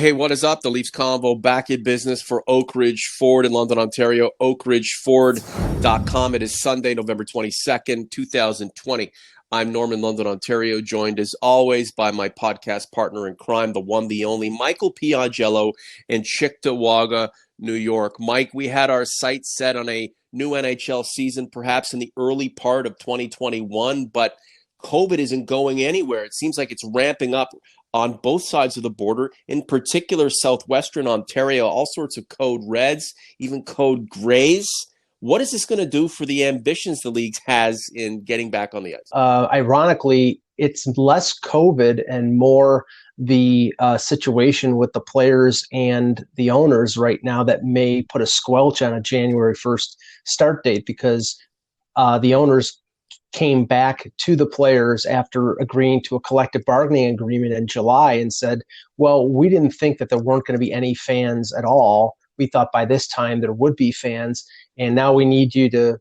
Hey, what is up? The Leafs Convo back in business for Oakridge Ford in London, Ontario. OakridgeFord.com. It is Sunday, November 22nd, 2020. I'm Norman, London, Ontario, joined as always by my podcast partner in crime, the one, the only, Michael Piangello in Cheektowaga, New York. Mike, we had our sights set on a new NHL season, perhaps in the early part of 2021, but COVID isn't going anywhere. It seems like it's ramping up on both sides of the border, in particular southwestern Ontario, all sorts of code reds, even code grays. What is this going to do for the ambitions the league has in getting back on the ice? Ironically, it's less COVID and more the situation with the players and the owners right now that may put a squelch on a January 1st start date, because the owners came back to the players after agreeing to a collective bargaining agreement in July and said, well, we didn't think that there weren't going to be any fans at all. We thought by this time there would be fans, and now we need you to,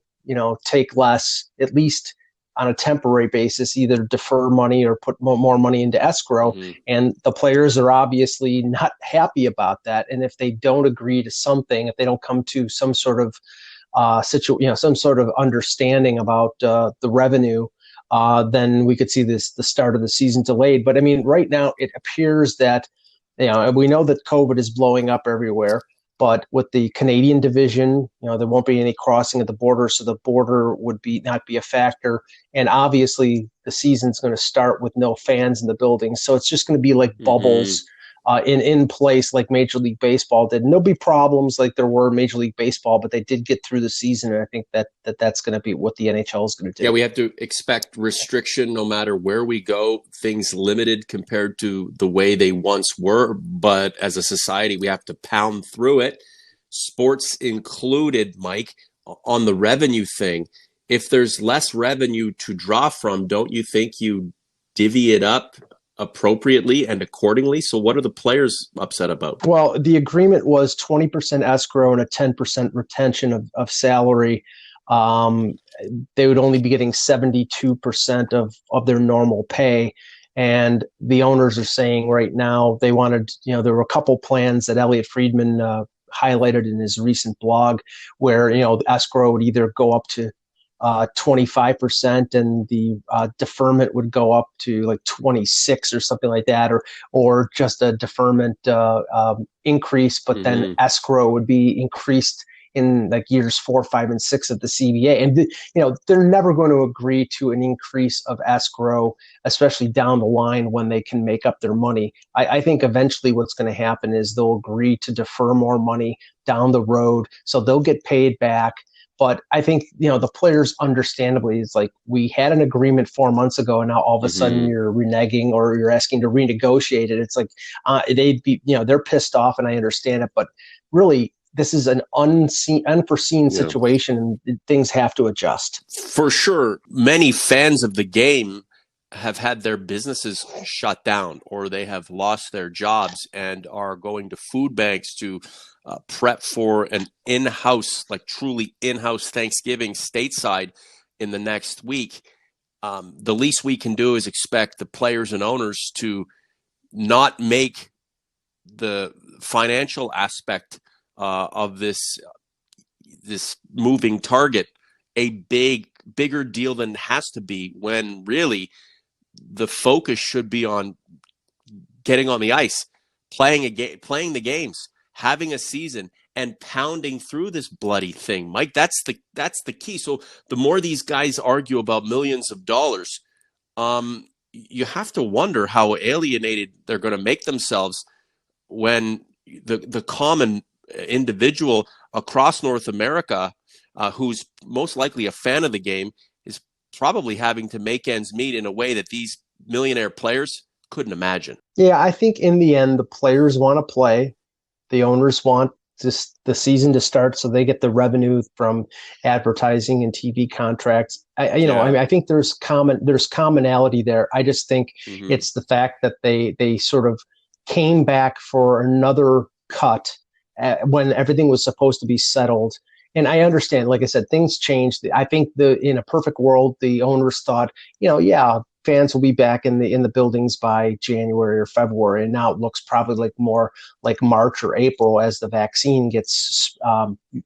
take less, at least on a temporary basis, either defer money or put more money into escrow. Mm-hmm. And the players are obviously not happy about that. And if they don't agree to something, if they don't come to some sort of some sort of understanding about the revenue, then we could see the start of the season delayed. But I mean, right now it appears that, we know that COVID is blowing up everywhere, but with the Canadian division, there won't be any crossing at the border, so the border would not be a factor. And obviously the season's going to start with no fans in the building. So it's just going to be like bubbles in place like Major League Baseball did. And there'll be problems like there were in Major League Baseball, but they did get through the season. And I think that's going to be what the NHL is going to do. Yeah, we have to expect restriction no matter where we go, things limited compared to the way they once were. But as a society, we have to pound through it. Sports included, Mike, on the revenue thing. If there's less revenue to draw from, don't you think you divvy it up appropriately and accordingly? So what are the players upset about? Well, the agreement was 20% escrow and a 10% retention of salary. They would only be getting 72% of their normal pay. And the owners are saying right now they wanted, there were a couple plans that Elliot Friedman highlighted in his recent blog where, escrow would either go up to 25% and the deferment would go up to like 26 or something like that, or just a deferment increase, but then escrow would be increased in like years 4, 5, and 6 of the CBA. And they're never going to agree to an increase of escrow, especially down the line when they can make up their money. I think eventually what's going to happen is they'll agree to defer more money down the road, so they'll get paid back. But I think, the players understandably, it's like we had an agreement 4 months ago and now all of a sudden you're reneging or you're asking to renegotiate it. It's like they're pissed off, and I understand it. But really, this is an unforeseen situation, and things have to adjust. For sure. Many fans of the game have had their businesses shut down, or they have lost their jobs and are going to food banks to prep for an in-house, like truly in-house Thanksgiving stateside in the next week. The least we can do is expect the players and owners to not make the financial aspect of this moving target a bigger deal than it has to be, when really the focus should be on getting on the ice, playing the games, having a season, and pounding through this bloody thing. Mike, that's the key. So the more these guys argue about millions of dollars, you have to wonder how alienated they're going to make themselves when the common individual across North America, who's most likely a fan of the game, is probably having to make ends meet in a way that these millionaire players couldn't imagine. Yeah, I think in the end, the players want to play. The owners want the season to start so they get the revenue from advertising and TV contracts. I think there's commonality there. I just think it's the fact that they sort of came back for another cut when everything was supposed to be settled. And I understand, like I said, things changed. I think in a perfect world, the owners thought, fans will be back in the buildings by January or February, and now it looks probably like more like March or April as the vaccine gets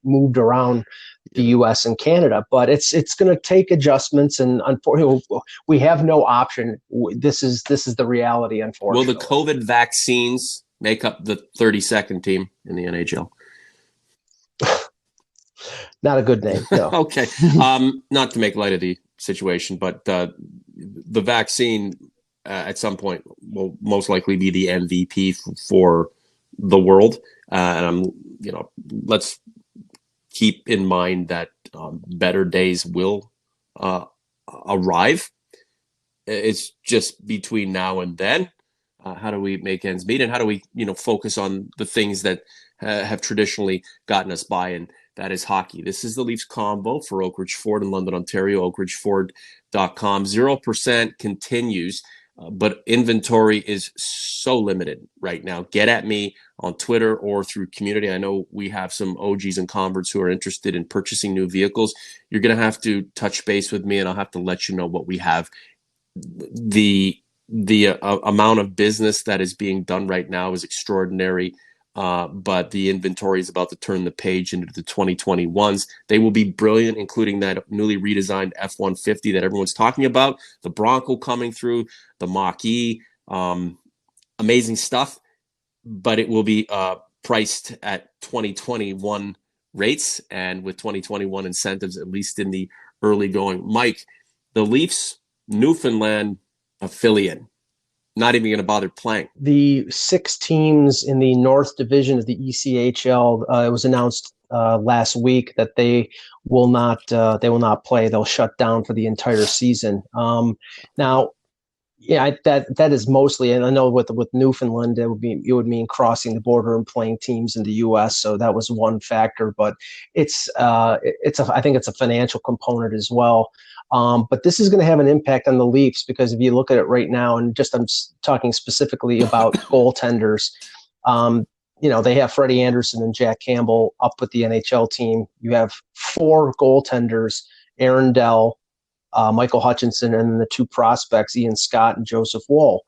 moved around the Yeah. U.S. and Canada. But it's going to take adjustments, and unfortunately, we have no option. This is the reality, Will the unfortunately. COVID vaccines make up the 32nd team in the NHL? Not a good name, no. Okay. Not to make light of the situation, but the vaccine at some point will most likely be the MVP for the world. And let's keep in mind that better days will arrive. It's just between now and then. How do we make ends meet, and how do we, focus on the things that have traditionally gotten us by, and that is hockey. This is the Leafs Convo for Oakridge Ford in London, Ontario, oakridgeford.com. 0% continues, but inventory is so limited right now. Get at me on Twitter or through community. I know we have some OGs and converts who are interested in purchasing new vehicles. You're going to have to touch base with me, and I'll have to let you know what we have. The amount of business that is being done right now is extraordinary, but the inventory is about to turn the page into the 2021s. They will be brilliant, including that newly redesigned F-150 that everyone's talking about, the Bronco coming through, the Mach-E, amazing stuff, but it will be priced at 2021 rates and with 2021 incentives, at least in the early going. Mike, the Leafs Newfoundland affiliate, not even going to bother playing. The 6 teams in the North Division of the ECHL, it was announced last week that they will not play. They'll shut down for the entire season. Now, yeah, that is mostly, and I know with Newfoundland, it would mean crossing the border and playing teams in the U.S. So that was one factor, but I think it's a financial component as well. But this is going to have an impact on the Leafs because if you look at it right now, and I'm talking specifically about goaltenders, they have Freddie Anderson and Jack Campbell up with the NHL team. You have 4 goaltenders, Aaron Dell, Michael Hutchinson, and the 2 prospects, Ian Scott and Joseph Woll.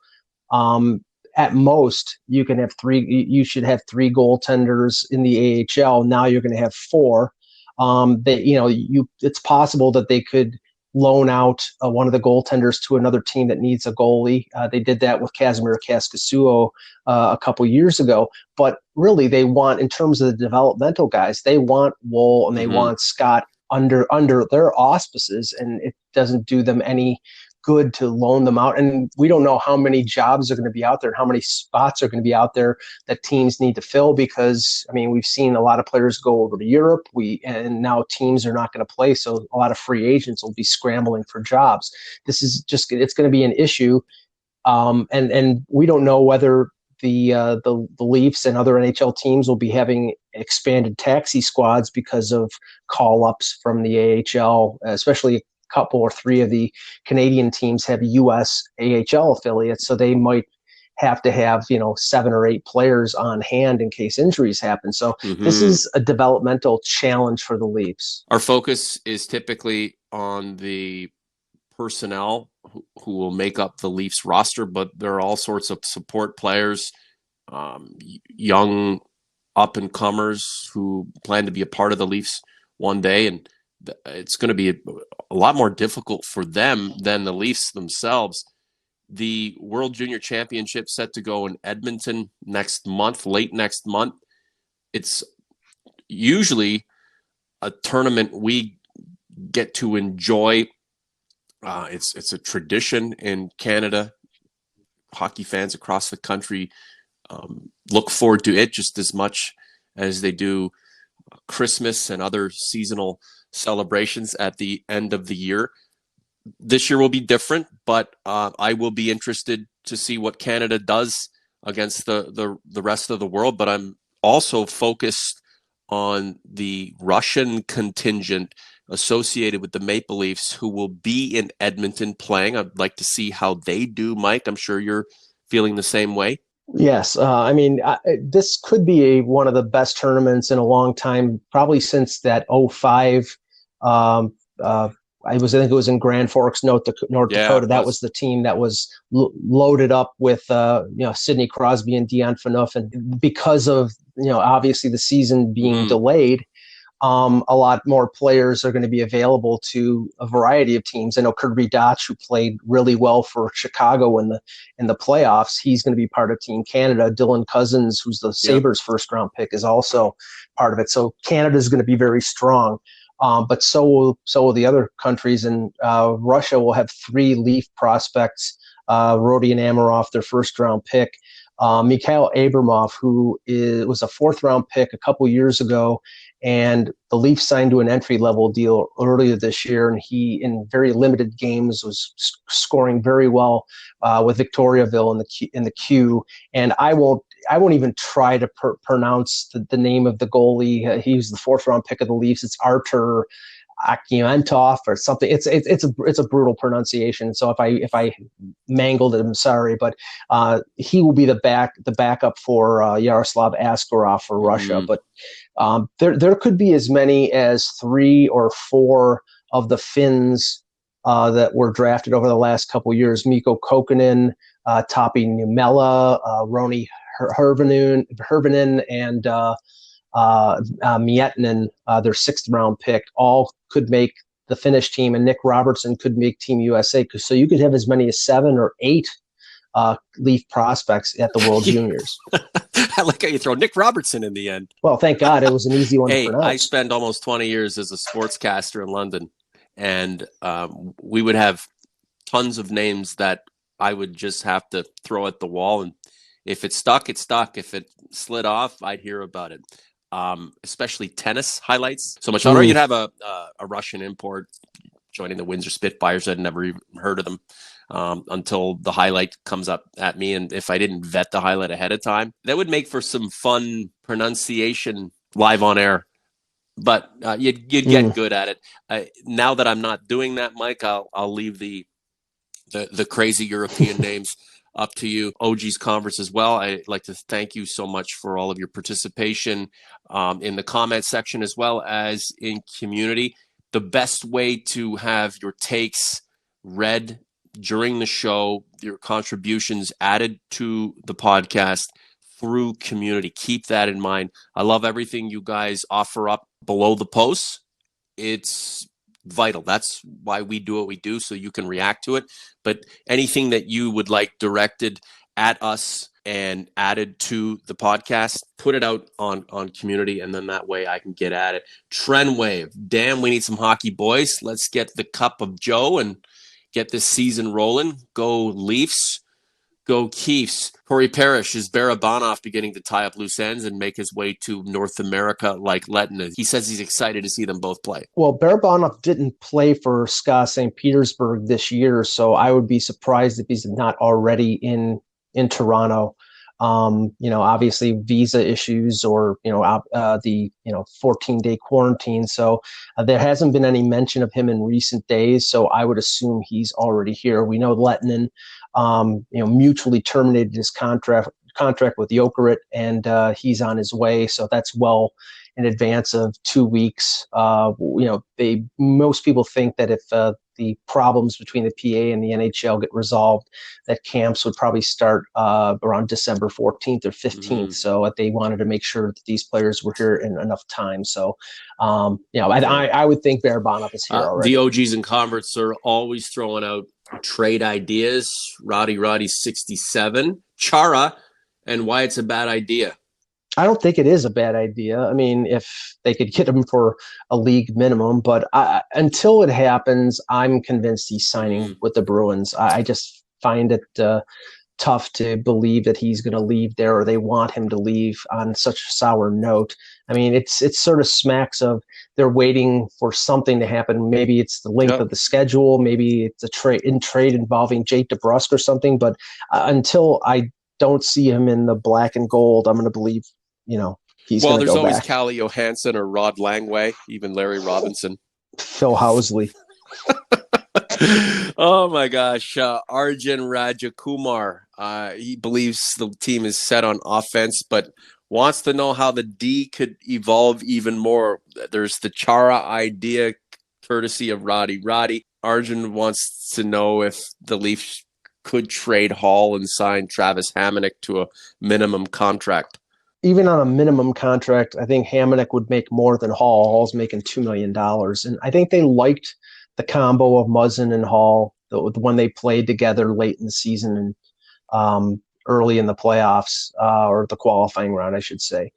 At most, you can have 3. You should have 3 goaltenders in the AHL. Now you're going to have 4. It's possible that they could loan out one of the goaltenders to another team that needs a goalie. They did that with Casimir Kaskisuo a couple years ago. But really, they want, in terms of the developmental guys, they want Woll and they want Scott under their auspices, and it doesn't do them any good to loan them out. And we don't know how many jobs are going to be out there, how many spots are going to be out there that teams need to fill, because we've seen a lot of players go over to Europe. And now teams are not going to play, so a lot of free agents will be scrambling for jobs. It's going to be an issue, and we don't know whether the Leafs and other NHL teams will be having expanded taxi squads because of call-ups from the AHL, especially a couple or 3 of the Canadian teams have U.S. AHL affiliates, so they might have to have 7 or 8 players on hand in case injuries happen. So this is a developmental challenge for the Leafs. Our focus is typically on the personnel who will make up the Leafs roster, but there are all sorts of support players, young up-and-comers who plan to be a part of the Leafs one day, and it's going to be a lot more difficult for them than the Leafs themselves. The World Junior Championship set to go in Edmonton late next month. It's usually a tournament we get to enjoy. It's a tradition in Canada. Hockey fans across the country look forward to it just as much as they do Christmas and other seasonal celebrations at the end of the year. This year will be different, but I will be interested to see what Canada does against the rest of the world. But I'm also focused on the Russian contingent associated with the Maple Leafs who will be in Edmonton playing. I'd like to see how they do, Mike. I'm sure you're feeling the same way. Yes. This could be one of the best tournaments in a long time, probably since that 05 I think it was in Grand Forks, North Yeah, Dakota. it That was. was the team that was loaded up with Sidney Crosby and Dion Phaneuf, and because of obviously the season being Mm-hmm. delayed, a lot more players are going to be available to a variety of teams. I know Kirby Dotch, who played really well for Chicago in the playoffs, he's going to be part of Team Canada. Dylan Cousins, who's the Yep. Sabres first round pick, is also part of it. So Canada is going to be very strong. But so will the other countries, and Russia will have 3 Leaf prospects, Rodion Amarov, their first round pick, Mikhail Abramov, who was a 4th round pick a couple years ago, and the Leafs signed to an entry-level deal earlier this year, and he, in very limited games, was scoring very well with Victoriaville in the Q. And I won't even try to pronounce the name of the goalie. He was the 4th round pick of the Leafs. It's Artur Akimentov or something. It's a brutal pronunciation. So if I mangled it, I'm sorry, but he will be the backup for Yaroslav Askarov for Russia. Mm-hmm. But there could be as many as 3 or 4 of the Finns that were drafted over the last couple of years. Mikko Kokkonen, Tapi Niemela, Roni Hervinen, and Miettinen, their 6th round pick, all could make the Finnish team, and Nick Robertson could make Team USA. So you could have as many as 7 or 8 Leaf prospects at the World Juniors. I like how you throw Nick Robertson in the end. Well, thank God it was an easy one to Hey, I pronounce. spent almost 20 years as a sportscaster in London, and we would have tons of names that I would just have to throw at the wall, and if it stuck, it stuck. If it slid off, I'd hear about it. Especially tennis highlights. So much honor. You'd have a Russian import joining the Windsor Spitfires. I'd never even heard of them until the highlight comes up at me. And if I didn't vet the highlight ahead of time, that would make for some fun pronunciation live on air. But you'd get good at it. Now that I'm not doing that, Mike, I'll leave the crazy European names up to you. OG's Converse as well. I'd like to thank you so much for all of your participation in the comment section as well as in community. The best way to have your takes read during the show, your contributions added to the podcast through community. Keep that in mind. I love everything you guys offer up below the posts. It's vital. That's why we do what we do, so you can react to it. But anything that you would like directed at us and added to the podcast, put it out on community, and then that way I can get at it. Trend wave. Damn, we need some hockey, boys. Let's get the cup of Joe and get this season rolling. Go Leafs. Go Keefes. Corey Parrish, is Barabanov beginning to tie up loose ends and make his way to North America like Lettinen? He says he's excited to see them both play. Well, Barabanov didn't play for SKA St. Petersburg this year, so I would be surprised if he's not already in Toronto. Obviously visa issues or, the 14-day quarantine. So there hasn't been any mention of him in recent days. So I would assume he's already here. We know Lettinen, mutually terminated his contract with Oakridge, and he's on his way. So that's well in advance of 2 weeks. Most people think that if the problems between the PA and the NHL get resolved, that camps would probably start around December 14th or 15th. Mm-hmm. So they wanted to make sure that these players were here in enough time. So, I would think Barabanov is here already. The OGs and converts are always throwing out trade ideas. Roddy 67, Chara, and why it's a bad idea. I don't think it is a bad idea. I mean, if they could get him for a league minimum, but until it happens, I'm convinced he's signing with the Bruins. I just find it tough to believe that he's going to leave there, or they want him to leave on such a sour note. I mean, it's sort of smacks of they're waiting for something to happen. Maybe it's the length of the schedule. Maybe it's a trade involving Jake DeBrusk or something. But until I don't see him in the black and gold, I'm going to believe, he's going to go back. Well, there's always Calle Johansson or Rod Langway, even Larry Robinson. Phil Housley. Oh my gosh. Arjun Rajakumar. He believes the team is set on offense, but wants to know how the D could evolve even more. There's the Chara idea courtesy of Roddy. Roddy, Arjun wants to know if the Leafs could trade Hall and sign Travis Hamonic to a minimum contract. Even on a minimum contract, I think Hamonic would make more than Hall. Hall's making $2 million, and I think they liked the combo of Muzzin and Hall when they played together late in the season and early in the playoffs or the qualifying round, I should say.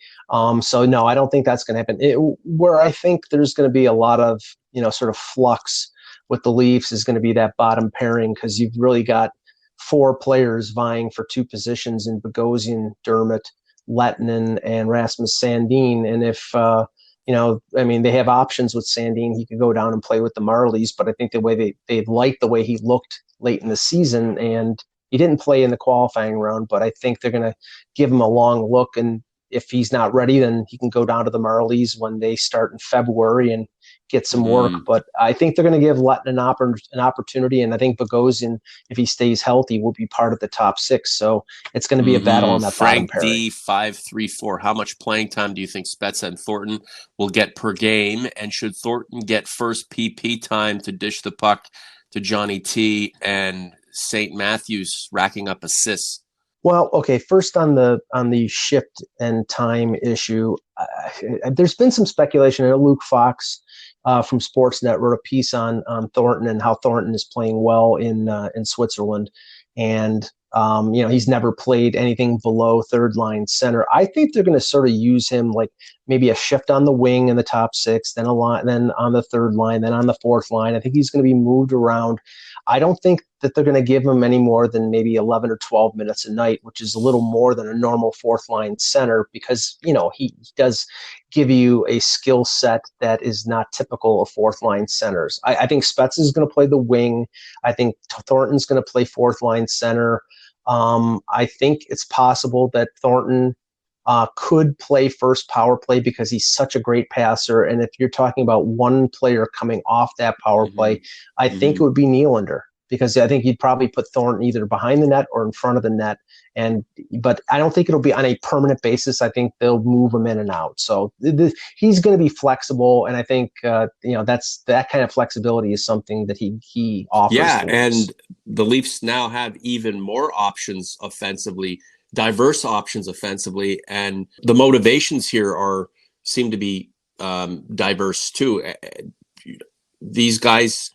So no, I don't think that's going to happen. Where I think there's going to be a lot of sort of flux with the Leafs is going to be that bottom pairing, because you've really got four players vying for two positions in Bogosian, Dermott, Lettinen, and Rasmus Sandin. And if they have options with Sandin. He could go down and play with the Marlies, but I think the way they liked the way he looked late in the season, and he didn't play in the qualifying round, but I think they're going to give him a long look. And if he's not ready, then he can go down to the Marlies when they start in February and get some work. But I think they're going to give Lettinen an opportunity, and I think Bogosian, if he stays healthy, will be part of the top six. So it's going to be a battle on that bottom Frank pairing. D 534. How much playing time do you think Spezza and Thornton will get per game? And should Thornton get first PP time to dish the puck to Johnny T and St. Matthews racking up assists? Well, okay. First on the shift and time issue, there's been some speculation. I know Luke Fox from Sportsnet wrote a piece on Thornton and how Thornton is playing well in Switzerland, and he's never played anything below third line center. I think they're going to sort of use him like maybe a shift on the wing in the top six, then a line, then on the third line, then on the fourth line. I think he's going to be moved around. I don't think that they're going to give him any more than maybe 11 or 12 minutes a night, which is a little more than a normal fourth line center, because, he does give you a skill set that is not typical of fourth line centers. I think Spetz is going to play the wing. I think Thornton's going to play fourth line center. I think it's possible that Thornton could play first power play because he's such a great passer. And if you're talking about one player coming off that power play, I think it would be Nylander, because I think you'd probably put Thornton either behind the net or in front of the net. But I don't think it'll be on a permanent basis. I think they'll move him in and out. So he's going to be flexible, and I think that kind of flexibility is something that he offers. Yeah, and the Leafs now have even more options offensively, diverse options offensively, and the motivations here seem to be diverse too. These guys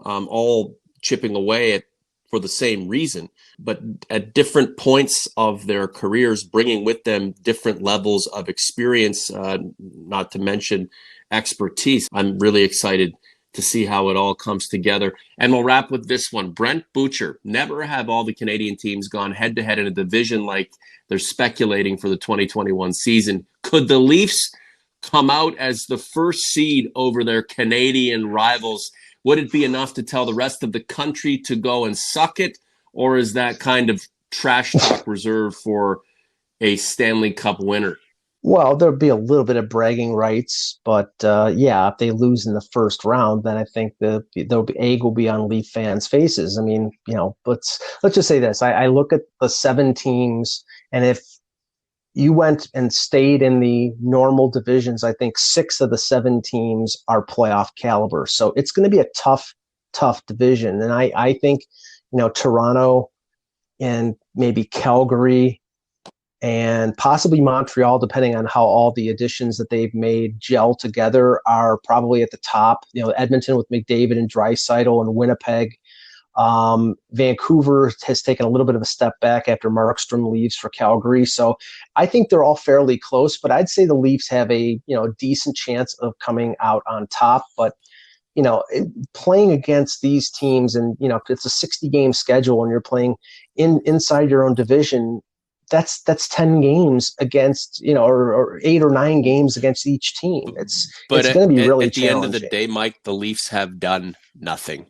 all chipping away for the same reason, but at different points of their careers, bringing with them different levels of experience, not to mention expertise. I'm really excited to see how it all comes together. And we'll wrap with this one. Brent Butcher. Never have all the Canadian teams gone head-to-head in a division like they're speculating for the 2021 season. Could the Leafs come out as the first seed over their Canadian rivals? Would it be enough to tell the rest of the country to go and suck it? Or is that kind of trash talk reserved for a Stanley Cup winner? Well, there'll be a little bit of bragging rights, but if they lose in the first round, then I think the egg will be on Leaf fans' faces. I mean, let's just say this. I look at the 7 teams, and if you went and stayed in the normal divisions, I think 6 of the 7 teams are playoff caliber. So it's going to be a tough division. And I think, Toronto and maybe Calgary and possibly Montreal, depending on how all the additions that they've made gel together, are probably at the top. Edmonton with McDavid and Draisaitl, and Winnipeg. Vancouver has taken a little bit of a step back after Markstrom leaves for Calgary. So I think they're all fairly close, but I'd say the Leafs have a decent chance of coming out on top. But playing against these teams, and it's a 60-game schedule, and you're playing inside your own division, that's 10 games against, or 8 or 9 games against each team. It's going to be really challenging. At the end of the day, Mike, the Leafs have done nothing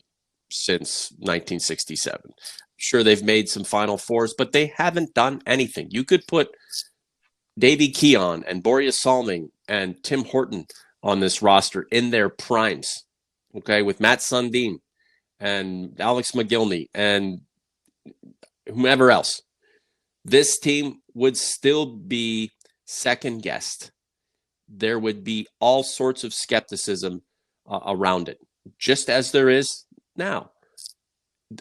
since 1967. Sure, they've made some Final Fours, but they haven't done anything. You could put Davey Keon and Boreas Salming and Tim Horton on this roster in their primes, okay, with Matt Sundin and Alex McGillney and whomever else. This team would still be second-guessed. There would be all sorts of skepticism around it. just as there is now.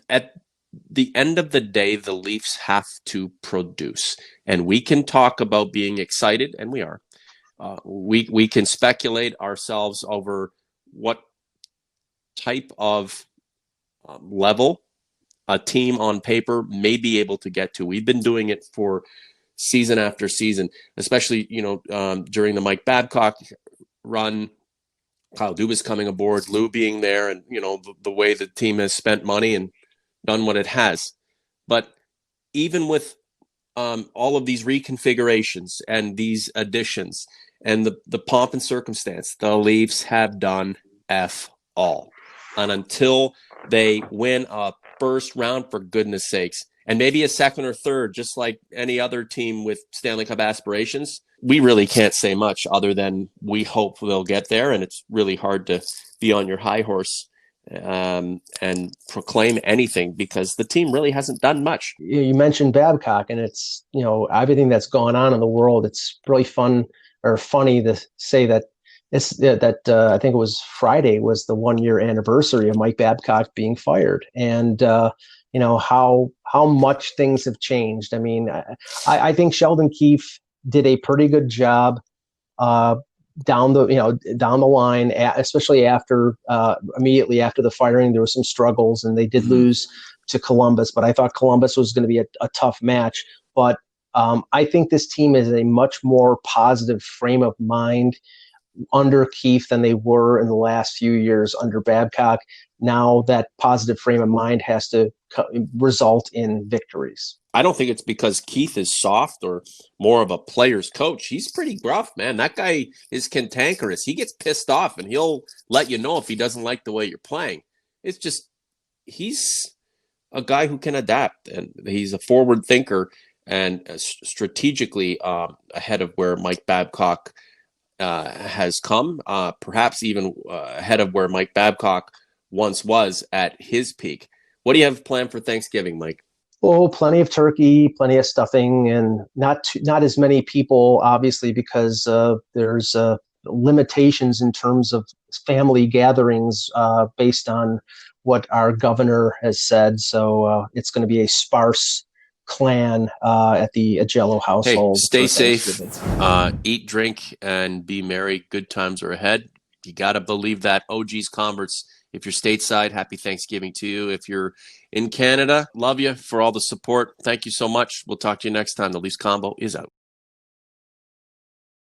At the end of the day, the Leafs have to produce. And we can talk about being excited, and we are. We can speculate ourselves over what type of level a team on paper may be able to get to. We've been doing it for season after season, especially during the Mike Babcock run. Kyle Dubas coming aboard, Lou being there, and the way the team has spent money and done what it has. But even with all of these reconfigurations and these additions and the pomp and circumstance, the Leafs have done F all. And until they win a first round, for goodness sakes, and maybe a second or third, just like any other team with Stanley Cup aspirations, we really can't say much other than we hope they'll get there. And it's really hard to be on your high horse and proclaim anything because the team really hasn't done much. You mentioned Babcock, and it's, everything that's going on in the world. It's really fun or funny to say that I think it was Friday was the 1 year anniversary of Mike Babcock being fired, and how much things have changed. I mean, I think Sheldon Keefe did a pretty good job down the line, especially after immediately after the firing. There were some struggles, and they did lose to Columbus, but I thought Columbus was going to be a tough match. But I think this team is a much more positive frame of mind under Keefe than they were in the last few years under Babcock. Now that positive frame of mind has to result in victories. I don't think it's because Keith is soft or more of a player's coach. He's pretty gruff, man. That guy is cantankerous. He gets pissed off, and he'll let you know if he doesn't like the way you're playing. It's just he's a guy who can adapt, and he's a forward thinker and strategically ahead of where Mike Babcock has come, perhaps even ahead of where Mike Babcock once was at his peak. What do you have planned for Thanksgiving, Mike? Oh, plenty of turkey, plenty of stuffing, and not as many people, obviously, because there's limitations in terms of family gatherings based on what our governor has said. So it's going to be a sparse clan at the Agello household. Hey, stay safe, eat, drink, and be merry. Good times are ahead. You got to believe that. OG's converts. If you're stateside, happy Thanksgiving to you. If you're in Canada, love you for all the support. Thank you so much. We'll talk to you next time. The Leafs Convo is out.